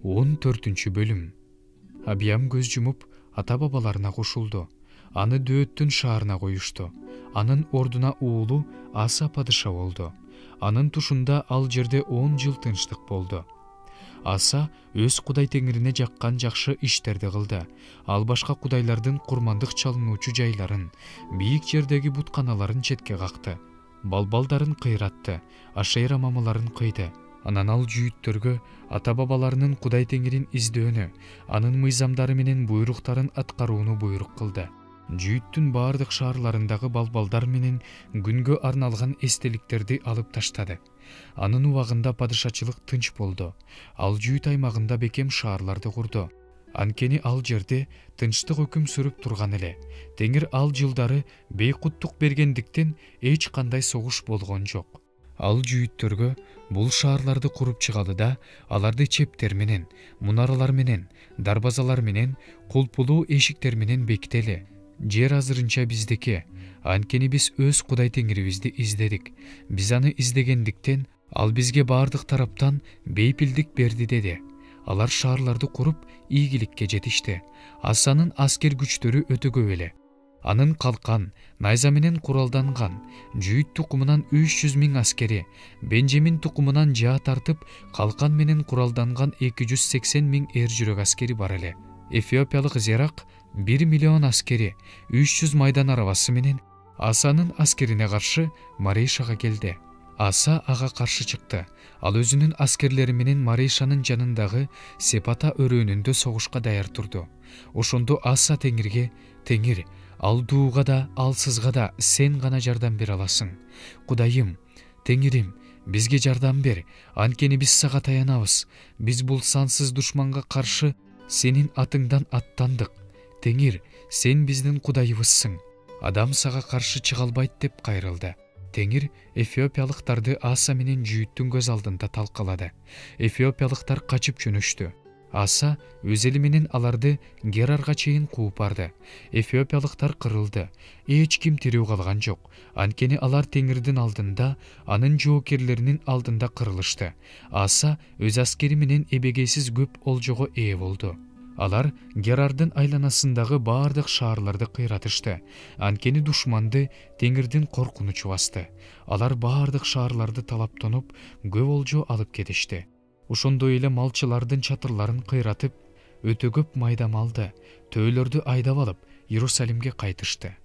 14-бөлүм. Абиям көз жумуп, ата-бабаларына кошулду. Аны Дөөттүн шаарына коюшту. Анын ордуна уулу Аса падыша болду. Анын тушунда ал жерде 10 жыл тынчтык болду. Аса өз Кудай теңирине жаккан жакшы иштерди кылды. Ал башка кудайлардын курмандык чалынуучу жайларын, бийик жердеги бутканаларын четке какты. Балбалдарын кыйратты, Ашейра мамаларын кыйды. Анан ал жүйүттөргө ата-бабаларынын Кудай теңирин издөөнү, анын мыйзамдары менен буйруктарын аткарууну буйрук кылды. Жүйүттүн баардык шаарларындагы балбалдар менен күнгө арналган эстеликтерди алып таштады. Анын убагында падышачылык тынч болду. Ал жүйүт аймагында бекем шаарларды курду. Анткени ал жерде тынчтык өкүм сүрүп турган эле. Теңир ал жылдары бейкуттук бергендиктен эч кандай согуш болгон жок. Ал жүйүттөргө бул шаарларды куруп чыгалы да, аларды чептер менен, мунаралар менен, дарбазалар менен, кулпулуу эшиктер менен бекители. Жер азырынча биздики. Анткени биз өз Кудай теңирибизди издедик. Биз аны издегендиктен ал бизге баардык тараптан бейпилдик берди деди. Алар шаарларды куруп ийгиликке жетишти. Асанын аскер күчтөрү өтө көп эле. Анын калкан, найза менен куралданган, Жүйүт тукумунан 300 000 аскери, Бенжемин тукумунан жаа тартып, калкан менен куралданган 280 000 эр жүрөк аскери бар эле. Эфиопиялык Зерак 1 миллион аскери, 300 майдан арабасы менен Асанын аскерине каршы Марейшага келди. Аса ага каршы чыкты. Ал өзүнүн аскерлери менен Марейшанын жанындагы Сепата өрөөнүндө согушка даяр турду. Ошондо Аса теңирге: "Теңир, алдууга да, алсызга да сен гана жардам бере аласың. Кудайым, теңирим, бизге жардам бер, анткени биз сага таянабыз. Биз бул сансыз душманга каршы сенин атыңдан аттандык. Теңир, сен биздин Кудайыбызсың. Адам сага каршы чыга албайт" деп кайрылды. Теңир эфиопиялыктарды Аса менен жүйүттүн көз алдында талкалады. Эфиопиялыктар качып жөнөштү. Аса өз эли менен аларды Герарга чейин кууп барды. Эфиопиялыктар кырылды. Эч ким тирүү калган жок. Анткени алар теңирдин алдында, анын жоокерлеринин алдында кырылышты. Аса өз аскери менен эбегейсиз көп олжого ээ болду. Алар Герардын айланасындагы баардык шаарларды кыйратышты. Анткени душманды теңирдин коркунучу басты. Алар баардык шаарларды талаптонуп, көп олжо алып кетишти. Ошондой эле малчылардын чатырларын кыйратып, өтө көп майдам алды. Төөлөрдү айдап алып, Иерусалимге кайтышты.